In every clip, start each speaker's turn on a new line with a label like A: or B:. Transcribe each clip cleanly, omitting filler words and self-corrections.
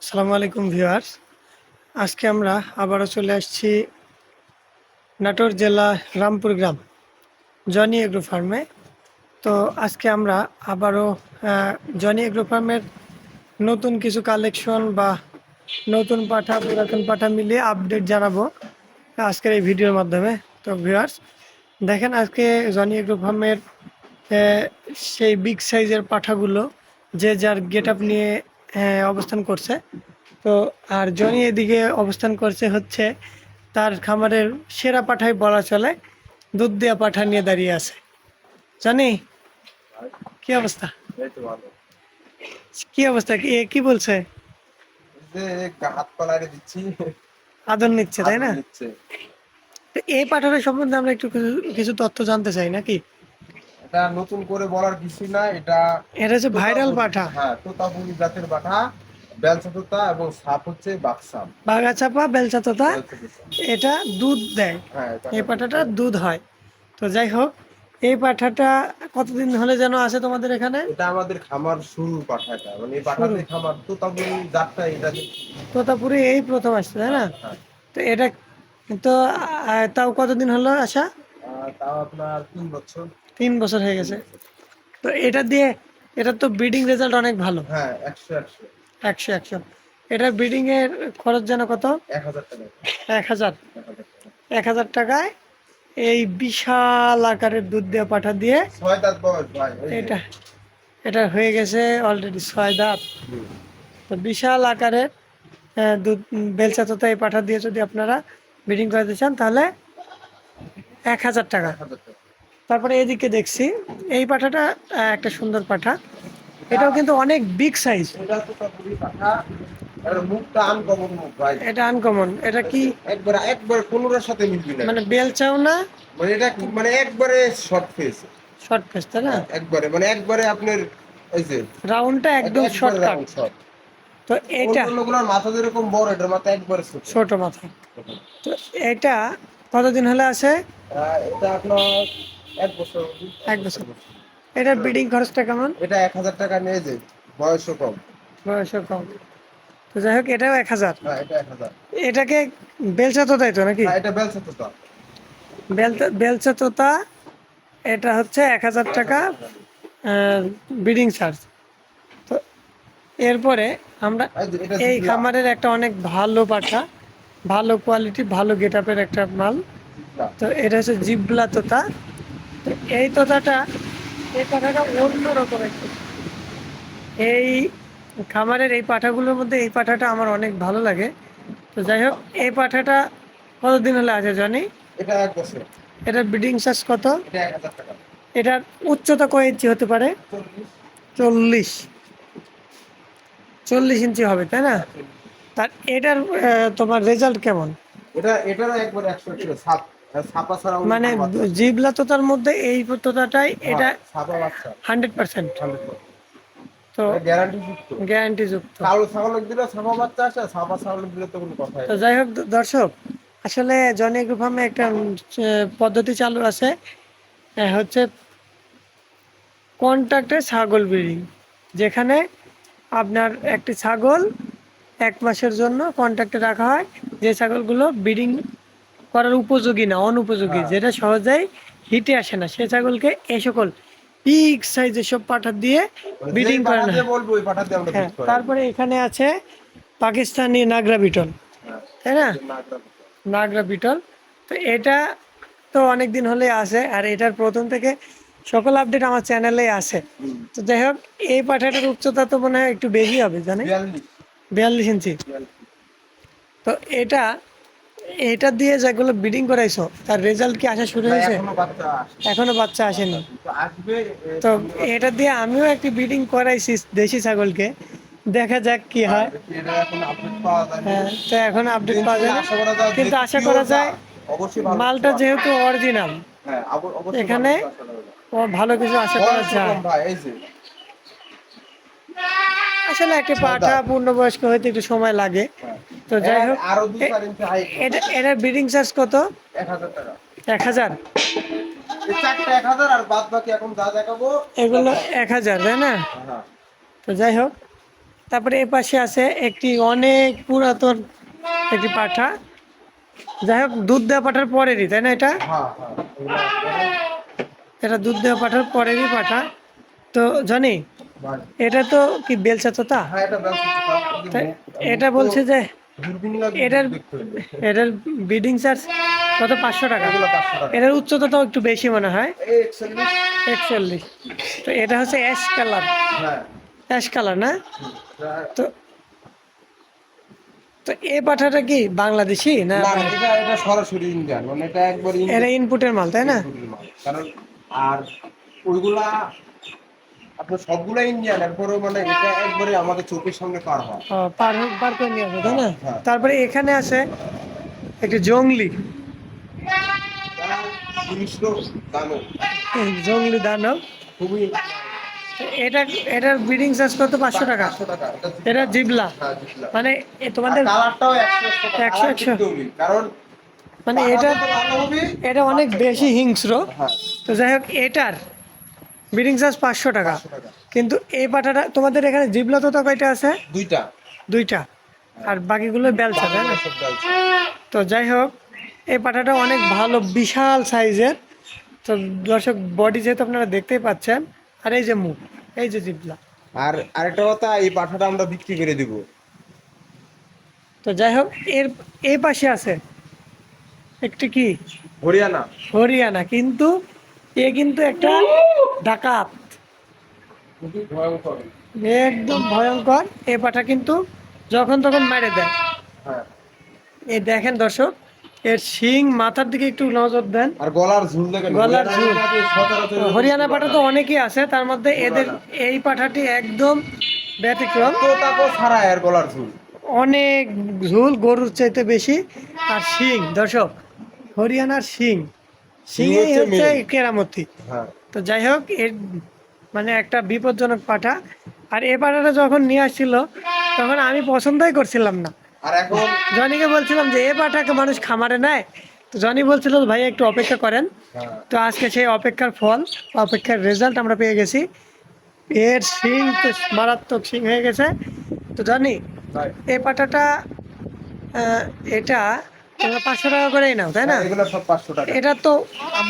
A: আসসালামু আলাইকুম ভিউয়ার্স। আজকে আমরা আবারও চলে আসছি নাটোর জেলা রামপুর গ্রাম জনি এগ্রো ফার্মে। তো আজকে আমরা আবারও জনি এগ্রো ফার্মের নতুন কিছু কালেকশন বা নতুন পাঠা পুরাতন পাঠা মিলিয়ে আপডেট জানাবো আজকের এই ভিডিওর মাধ্যমে। তো ভিউয়ার্স দেখেন, আজকে জনি এগ্রো ফার্মের সেই বিগ সাইজের পাঠাগুলো যে যার গেট আপ নিয়ে অবস্থান করছে। তো আর জনি এদিকে অবস্থান করছে হচ্ছে তার খামারের সেরা পাঠাই বলা চলে, দুধ দেওয়া পাঠা নিয়ে দাঁড়িয়ে আছে। জনি, কি অবস্থা?
B: এই তো ভালো।
A: কি অবস্থা? কি বলছে?
B: এই যে হাত পা লাগিয়ে দিচ্ছি,
A: আদর নিচ্ছে, তাই
B: আদর
A: না?
B: নিচ্ছে।
A: তো এই পাঠাটার সম্বন্ধে আমরা একটু কিছু কিছু তথ্য জানতে চাই নাকি?
B: এটা নতুন করে বলার কিছু না, এটা
A: এটা হচ্ছে ভাইরাল
B: তোতাপুরি।
A: পাঠা,
B: হ্যাঁ, তোতাপুরি জাতের পাঠা, বেলচা তোতা এবং সাপ হচ্ছে বাকসাম।
A: বাগাচাপা বেলচা তোতা।
B: বেলচা তোতা।
A: এটা দুধ দেয়,
B: হ্যাঁ, এই
A: এই
B: পাঠার
A: পাঠাটা
B: দুধটা
A: দুধ হয়। তো যাই হোক, এই পাঠাটা কতদিন হলে যেন আছে তোমাদের এখানে?
B: এটা আমাদের খামার শুরু পাঠাটা, মানে এই
A: শুরু
B: পাঠাতে খামার তোতাপুরি জাতটা এটা
A: তোতাপুরি এই প্রথম আসছে, তাই না?
B: হ্যাঁ, হ্যাঁ।
A: তো এটা তো তাও কতদিন হলো আসা?
B: তাও আপনার 3 বছর।
A: 3 বছর হয়ে
B: তিন
A: গেছে।
B: বছর
A: তো এটা দিয়ে এটা তো ব্রিডিং রেজাল্ট অনেক ভালো,
B: হ্যাঁ, 100
A: একশো একশো। এটার ব্রিডিং এর খরচ যেন কত?
B: 1000 টাকা।
A: 1,000।
B: 1000 টাকা।
A: 1,000 টাকায় এই বিশাল আকারের দুধ দেওয়া পাঠা দিয়ে
B: 6 দাঁত বয়স ভাই, এই যে।
A: এটা এটা হয়ে গেছে অলরেডি 6 দাঁত।
B: হুম।
A: তো বিশাল আকারের দুধ বেলচা তোতা এই পাঠা দিয়ে যদি আপনারা ব্রিডিং করাতে চান তাহলে 1,000 টাকা।
B: 1000 টাকা।
A: তারপরে এদিকে দেখছি এই পাঠাটা একটা সুন্দর পাঠা,
B: এটা
A: এটাও কিন্তু অনেক বিগ সাইজ।
B: এটা তো পুরি পাঠা, এর মুখটা আনকমন মুখ ভাই।
A: এটা আনকমন, এটা কি
B: একবারে একবার কোনোটার সাথে মিলবি না।
A: মানে বেলচাও না,
B: মানে এটা কি মানে একবারে শর্ট ফেস।
A: শর্ট ফেস, তাই না?
B: হ্যাঁ, একবারে মানে একবারে আপনার এই যে
A: রাউন্ডটা একদম
B: একবারে
A: শর্টকাট।
B: Round shot.
A: তো এটা
B: অন্যগুলোর মাথা যেরকম বড়, এটার মাথা একবারে ছোট।
A: ছোট মাথা। তো এটা কতদিন হলে আছে?
B: এটা আপনার 1 বছর।
A: 1 বছর। এটার ব্রিডিং খরচটা কেমন?
B: এটা 1000 টাকা নিয়ে যায়, বয়সও কম।
A: বয়সও কম। তো যাই হোক, এটাও 1,000।
B: হ্যাঁ, এটা 1000।
A: এটাকে বেলচা তোতাই তো নাকি?
B: হ্যাঁ, এটা বেলচা তোতা।
A: বেলচা তোতা। এটা হচ্ছে 1,000 টাকা ব্রিডিং চার্জ। তো এরপরে আমরা
B: এই যে এটা
A: এই
B: জিবলা।
A: খামারের একটা অনেক ভালো পাঠা, ভালো কোয়ালিটি, ভালো গেট আপের একটা মাল।
B: জিবলা।
A: তো এটা হচ্ছে জিবলা তোতা। তো এই তোতাটা, এই পাঠাটা অন্যরকম একটু। এই খামারের এই পাঠাগুলোর মধ্যে এই পাঠাটা আমার অনেক ভালো লাগে। তো যাই হোক, এই পাঠাটা কতদিন হলে আছে জানি?
B: এটা 1 বছর।
A: এটার ব্রিডিং চার্জ কত?
B: এটা 1000 টাকা।
A: এটার উচ্চতা কয় ইঞ্চি হতে পারে?
B: 40।
A: 40। 40 ইঞ্চি হবে, তাই না?
B: হ্যাঁ, 40।
A: তার এটার তোমার রেজাল্ট কেমন?
B: এটারও একবার 100 ছিল সাপ। ছাপা ছাড়া অন্য
A: মানে
B: কোনো বাচ্চা ছিল না।
A: জিবলা তোতার মধ্যে এই তোতাটাই
B: হ্যাঁ,
A: এটা
B: ছাপা বাচ্চা
A: 100%।
B: 100%।
A: তো
B: এটা গ্যারান্টি যুক্ত।
A: গ্যারান্টি যুক্ত।
B: কালো ছাগল দিলে ছাপা বাচ্চা আসে, ছাপা ছাগল দিলে তো কোনো কথাই
A: তো
B: নেই।
A: যাই হোক দর্শক, আসলে জনি এগ্রো ফার্মে একটা পদ্ধতি চালু আছে, হচ্ছে কন্ট্রাক্টে ছাগল ব্রিডিং, যেখানে আপনার একটি ছাগল 1 মাসের জন্য কন্ট্রাক্টে রাখা হয়। যে ছাগলগুলো ব্রিডিং করার উপযোগী না, অনুপযোগী,
B: হ্যাঁ,
A: যেটা সহজেই হিটে আসে না, সে ছাগলকে এই সকল বিগ সাইজের সব পাঠা দিয়ে
B: মানে যেই
A: ব্রিডিং
B: পাঠা
A: করানো
B: দিয়ে
A: হয়।
B: বলবো ওই পাঠা দিয়ে আমরা
A: হ্যাঁ,
B: দুধ করাই।
A: তারপরে এখানে আছে পাকিস্তানি নাগরা বিটল,
B: হ্যাঁ,
A: তাই না?
B: এই যে নাগরা বিটল।
A: নাগরা বিটল। তো এটা তো অনেক দিন হলে আছে, আর এটার প্রথম থেকে সকল আপডেট আমার চ্যানেলে আছে।
B: হুম।
A: তো যাই হোক, এই পাঠাটার উচ্চতা তো মনে হয় একটু বেশি হবে জানি,
B: 42।
A: 42 ইঞ্চি।
B: 42।
A: তো এটা এটা দিয়ে যেগুলো ব্রিডিং করাইছো তার রেজাল্ট কি আসা শুরু
B: না,
A: হয়েছে?
B: এখনো বাচ্চা আসে।
A: এখনো বাচ্চা আসেনি।
B: তো আসবে
A: তো
B: সামনে মাসে।
A: এটা দিয়ে আমিও একটি ব্রিডিং করাইছি দেশি ছাগলকে, দেখা যাক কি হয়।
B: এটা এখন আপডেট পাওয়া যায়নি।
A: হ্যাঁ, তো এখন আপডেট
B: দিন
A: পাওয়া
B: শেষে
A: যায় না,
B: আশা করা যায় যে
A: কিন্তু আশা করা
B: পিওর
A: যায়
B: জাত অবশ্যই ভালো কিছু
A: মালটা
B: আসবে।
A: যেহেতু অরিজিনাল,
B: হ্যাঁ, অবশ্যই ভালো
A: এখানে
B: কিছু আশা করা যায়।
A: ভালো কিছু আশা করা
B: বয়স
A: যায়।
B: কম ভাই, এই যে
A: আসলে একটা
B: 6
A: পাঠা
B: দাঁত।
A: পূর্ণবয়স্ক হইতে একটু সময় লাগে।
B: হ্যাঁ,
A: তো যাই হোক,
B: আরো 2-4 ইঞ্চি হাইট হবে।
A: এটা এটার ব্রিডিং চার্জ কত?
B: 1000 টাকা।
A: 1,000।
B: এই চারটা 1000 আর বাদ বাকি এখন যা দেখাবো
A: এগুলো
B: সব
A: 1,000, তাই না?
B: হ্যাঁ।
A: তো যাই হোক, তারপরে এ পাশে আছে একটি অনেক পুরাতন একটি পাঠা। যাই হোক, দুধ দেওয়া পাঠার পরেরই, তাই না? এটা
B: হ্যাঁ হ্যাঁ, এগুলা
A: এটা দুধ দেওয়া পাঠার পরেরই পাঠা। তো জানি
B: ভাই।
A: এটা তো কি বেলচা তোতা?
B: হ্যাঁ, এটা ব্যবসা
A: তাই এটা বলছে যে
B: দূরবীন লাগে
A: এটার
B: দেখতে হইলে।
A: এটার বিডিং চার্জ কত? 500 টাকা।
B: এগুলো 500 টাকা।
A: এটার উচ্চতা তো একটু বেশি মনে হয়,
B: এই 41।
A: 41। তো এটা হচ্ছে অ্যাশ কালার,
B: হ্যাঁ।
A: অ্যাশ কালার না?
B: না,
A: তো তো এই পাঠাটা কি বাংলাদেশি না?
B: না, এটা সরাসরি ইন্ডিয়ান, মানে এটা একবার
A: এরা ইনপুটের মাল, তাই না?
B: ইন্ডিয়ান মাল। কারণ আর ওইগুলা আপনার সবগুলা ইন্ডিয়ান, এরপরেও মানে এটা একবারে আমাদের চোখের সামনে পার হয়।
A: পার করে নিয়ে আসবে, তাই না?
B: হ্যাঁ।
A: তারপরে এখানে আছে একটি জংলি,
B: তারা হিংস্র দানব,
A: জংলি দানব।
B: খুবই।
A: তো এটার ব্রিডিং চার্জ কত? 500 টাকা।
B: 500 টাকা
A: এটা জিবলা,
B: হ্যাঁ, জিতলাম।
A: মানে
B: আর
A: তোমাদের
B: কালারটাও 100 টাকা,
A: 100
B: কালার একদমই। কারণ
A: মানে
B: পাঠা
A: এটা
B: যত ভালো হবে,
A: এটা অনেক বেশি হিংস্র।
B: হ্যাঁ,
A: তো যাই হোক, এটার ব্রিডিং চার্জ 500 টাকা।
B: 500 টাকা।
A: কিন্তু এই পাঠাটা তোমাদের এখানে জিবলা তো কয়টা আছে?
B: দুইটা।
A: দুইটা, আর বাকিগুলো বেলচা, তাই না?
B: সব ডালছে।
A: তো যাই হোক, এই পাঠাটা অনেক ভালো, বিশাল সাইজের। তো দর্শক, বডি যেহেতু আপনারা দেখতেই পাচ্ছেন, আর এই যে মুখ, এই যে জিবলা।
B: আর আরেকটা কথা, এই পাঠাটা আমরা বিক্রি করে দিব।
A: তো যাই হোক, এই পাশে আছে একটি কি
B: হরিয়ানা।
A: হরিয়ানা, কিন্তু এ কিন্তু একটা ডাকাত,
B: খুবই ভয়ঙ্কর।
A: একদম ভয়ঙ্কর। এ পাঠা কিন্তু যখন তখন মেরে দেয়।
B: হ্যাঁ।
A: এই দেখেন দর্শক, এর শিং মাথার দিকে একটু নজর দেন।
B: আর গলার ঝুল দেখেন,
A: গলার ঝুল।
B: সচরাচর
A: হরিয়ানা পাঠা তো অনেকই আছে, তার মধ্যে এদের এই পাঠাটি একদম ব্যতিক্রম।
B: তো তাকেও ছাড়া এর গলার ঝুল।
A: অনেক ঝুল, গরুর চাইতে বেশি। আর শিং দর্শক, হরিয়ানার শিং, শিংই
B: হচ্ছে
A: হচ্ছে
B: main।
A: কেরামতি।
B: হ্যাঁ।
A: তো যাই হোক, এর মানে একটা বিপজ্জনক পাঠা। আর এ পাঠাটা যখন নিয়ে আসছিল, তখন আমি পছন্দই করছিলাম না।
B: আর এখন
A: জনিকে বলছিলাম যে এ পাঠাকে মানুষ খামারে নেয়। তো জনি বলছিল, ভাই একটু অপেক্ষা করেন।
B: হ্যাঁ,
A: তো আজকে সেই অপেক্ষার ফল, অপেক্ষার রেজাল্ট আমরা পেয়ে গেছি। এর শিং তো মারাত্মক শিং হয়ে গেছে। তো জানি
B: তাই।
A: এই পাঠাটা এটা তোমরা 500 টাকা করেই নাও, তাই না?
B: হ্যাঁ, এগুলো সব 500 টাকা।
A: এটা তো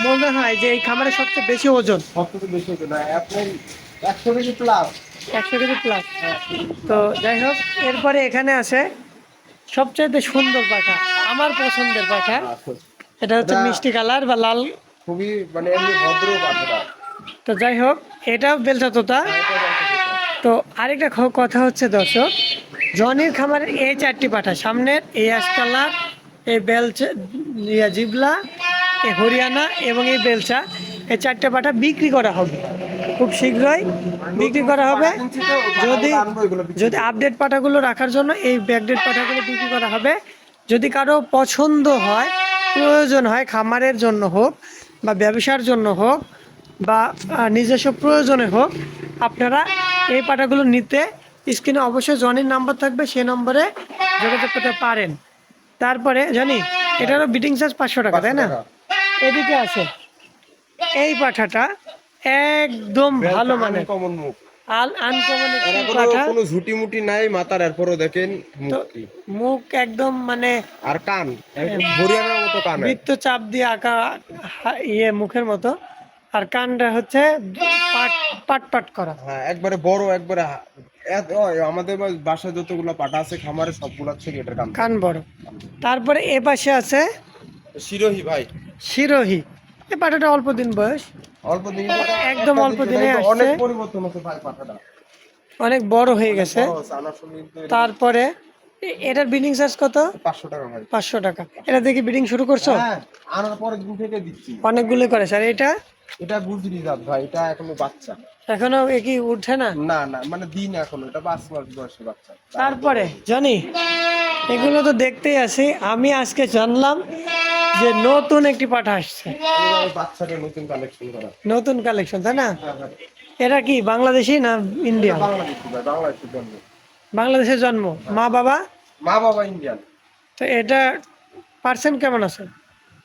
A: মনে হয় যে এই খামারে সবচেয়ে বেশি ওজন,
B: সবথেকে বেশি হতো না, এখন 100 কেজি প্লাস।
A: 100 KG plus. তো যাই হোক, এরপরে এখানে আছে সবচেয়ে সুন্দর পাঠা, আমার পছন্দের পাঠা। এটা হচ্ছে
B: এটা-
A: মিষ্টি কালার বা লাল।
B: খুবই মানে এমনি ভদ্র পাঠাটা।
A: তো যাই হোক, এটাও বেলচা তোতা। তো আরেকটা কথা হচ্ছে দর্শক, জনির খামারের এই 4টি পাঠা, সামনের এই অ্যাশ কালার, এই বেলচা, জিবলা, এই হরিয়ানা এবং এই বেলচা, এই 4টে পাঠা বিক্রি করা হবে খুব শীঘ্রই, বিক্রি করা হবে। যদি যদি আপডেট পাঠাগুলো রাখার জন্য এই ব্যাকডেট পাঠাগুলো বিক্রি করা হবে। যদি কারো পছন্দ হয়, প্রয়োজন হয়, খামারের জন্য হোক বা ব্যবসার জন্য হোক বা নিজস্ব প্রয়োজনে হোক, আপনারা এই পাঠাগুলো নিতে স্ক্রিনে অবশ্যই জনির নাম্বার থাকবে, সেই নম্বরে যোগাযোগ করতে পারেন। তারপরে জানি এটারও বিডিং চার্জ 500 টাকা, তাই না? এদিকে আছে এই পাঠাটা, একদম ভালো মানে
B: কমন মুখ।
A: আনকমন
B: এরা
A: একটি পাঠা।
B: কোনো ঝুটি মুটি নাই মাথার, এরপরও দেখেন
A: তো
B: মুখ কি।
A: মুখ একদম মানে
B: আর কান হরিয়ানার মতো কান।
A: বৃত্ত চাপ দিয়ে আঁকা, ইয়ে মুখের মতো। আর কানটা হচ্ছে পাট পাট পাট করা।
B: হ্যাঁ, একবারে বড়, একবারে আমাদের বাসায় যতগুলো পাঠা আছে খামারে সবগুলোর থেকে এটার কান।
A: কান বড়। তারপরে এ পাশে আছে
B: শিরোহী ভাই।
A: শিরোহী। এই পাঠাটা অল্প দিন বয়স,
B: অল্প দিন
A: একদম অল্প দিনে আসছে,
B: অনেক পরিবর্তন হচ্ছে ভাই পাঠাটা।
A: অনেক বড় হয়ে গেছে।
B: বড় হচ্ছে, আনার সময় কিন্তু
A: তারপরে এটার বিডিং চার্জ কত?
B: 500 টাকা ভাই।
A: 500 টাকা। এটা দেখি বিডিং শুরু করছো?
B: হ্যাঁ, আনার পরের দিন থেকে দিচ্ছি।
A: অনেকগুলো করে স্যার। এটা
B: এটা গুজরি জাত ভাই, এটা এখনো বাচ্চা।
A: এখনো এ কি উঠে না?
B: না না, মানে দিন এখনো, এটা 5 মাস বয়সী বাচ্চা।
A: তারপরে জানি এগুলো তো দেখতেই আছি, আমি আজকে জানলাম যে নতুন একটি পাঠা আসছে,
B: এইভাবে বাচ্চাটা নতুন কালেকশন করা।
A: নতুন কালেকশন, তাই না?
B: হ্যাঁ ভাই,
A: এটা কি বাংলাদেশি না ইন্ডিয়ান?
B: বাংলাদেশি ভাই, বাংলাদেশের জন্য।
A: বাংলাদেশের জন্ম, মা বাবা?
B: মা বাবা ইন্ডিয়ান।
A: তো এটা পার্সেন্ট কেমন আছে?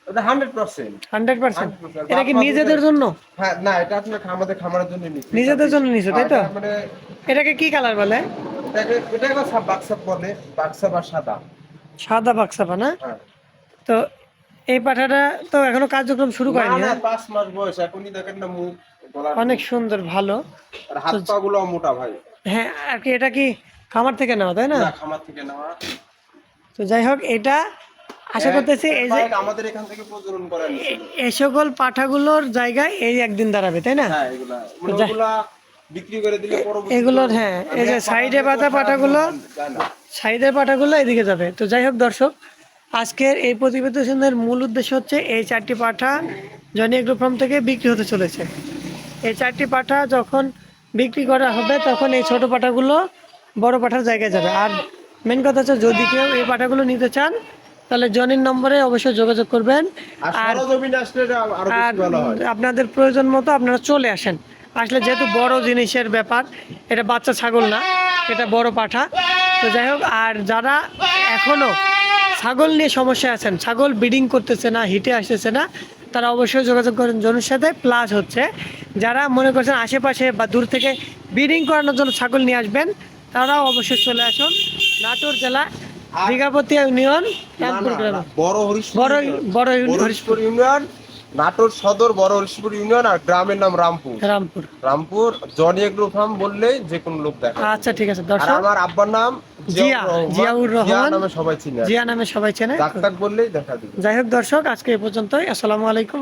B: এটা 100%।
A: 100%। এটা কি নিজেদের জন্য?
B: হ্যাঁ, না, এটা আপনার আমাদের খামারের জন্য নিচ্ছি।
A: নিজেদের জন্য নিছো, তাই তো?
B: মানে
A: এটাকে কি কালার বলে?
B: এটাকে বাক্সা বলে, বাক্সা বা সাদা।
A: সাদা বাক্সাপা না?
B: হ্যাঁ।
A: তো এই পাঠাটা তো এখনো কার্যক্রম শুরু
B: না
A: করেনি,
B: না,
A: হ্যাঁ?
B: 5 মাস বয়স, এখনই দেখেন না মুখ, গলার
A: অনেক
B: মুখ।
A: সুন্দর, ভালো।
B: আর হাত পা গুলো মোটা ভাই।
A: হ্যাঁ, আর কি এটা কি খামার থেকে নেওয়া, তাই না?
B: না, খামার থেকে নেওয়া।
A: তো যাই হোক, এটা আশা করতেছি এই যে
B: আমাদের এখান থেকে প্রজনন করে নিছিল।
A: এই সকল পাঠাগুলোর জায়গায় এই একদিন দাঁড়াবে, তাই না?
B: হ্যাঁ, এগুলা মানে
A: যা-
B: ওগুলা বিক্রি করে দিলে পরবর্তীতে
A: এগুলোর, হ্যাঁ, এই যে সাইডে পাতা পাঠাগুলো, সাইডের পাঠাগুলো এদিকে যাবে। তো যাই হোক দর্শক, আজকের এই প্রতিবেদনের মূল উদ্দেশ্য হচ্ছে এই 4টি পাঠা জনি এগ্রো ফার্ম থেকে বিক্রি হতে চলেছে। এই 4টি পাঠা যখন বিক্রি করা হবে তখন এই ছোট পাঠাগুলো বড় পাঠার জায়গায় যাবে। আর মেন কথা হচ্ছে, যদি কেউ এই পাঠাগুলো নিতে চান তাহলে জনির নম্বরে অবশ্যই যোগাযোগ করবেন।
B: আর সরজমিনে আসলে এটা আরো
A: আর
B: বেশি ভালো হয়।
A: আপনাদের প্রয়োজন মতো আপনারা চলে আসেন। আসলে যেহেতু বড় জিনিসের ব্যাপার, এটা বাচ্চা ছাগল না, এটা বড় পাঠা। তো যাই হোক, আর যারা এখনো ছাগল নিয়ে সমস্যা আছেন, ছাগল ব্রিডিং করতেছে না, হিটে আসতেছে না, তারা অবশ্যই যোগাযোগ করেন জনের সাথে। প্লাস হচ্ছে, যারা মনে করছেন আশেপাশে বা দূর থেকে ব্রিডিং করানোর জন্য ছাগল নিয়ে আসবেন, তারাও অবশ্যই চলে আসুন নাটোর জেলা দীঘাপতি ইউনিয়ন রামপুর গ্রামে।
B: বড় হরিশপুর
A: বড় বড়
B: হরিশপুর ইউনিয়ন, নাটোর সদর বড় হরিশপুর ইউনিয়ন, আর গ্রামের নাম Rampur.
A: Rampur.
B: Rampur Johnny agro farm বললেই যে কোনো লোক দেখে।
A: আচ্ছা, ঠিক আছে
B: আর
A: দর্শক,
B: আমার আব্বার নাম
A: জিয়াউর রহমান
B: নামে সবাই চিনে।
A: জিয়া নামে সবাই চেনে।
B: ডাক্তার বললেই দেখা দিবে।
A: যাই হোক দর্শক, আজকে এই পর্যন্তই। আসসালামু আলাইকুম।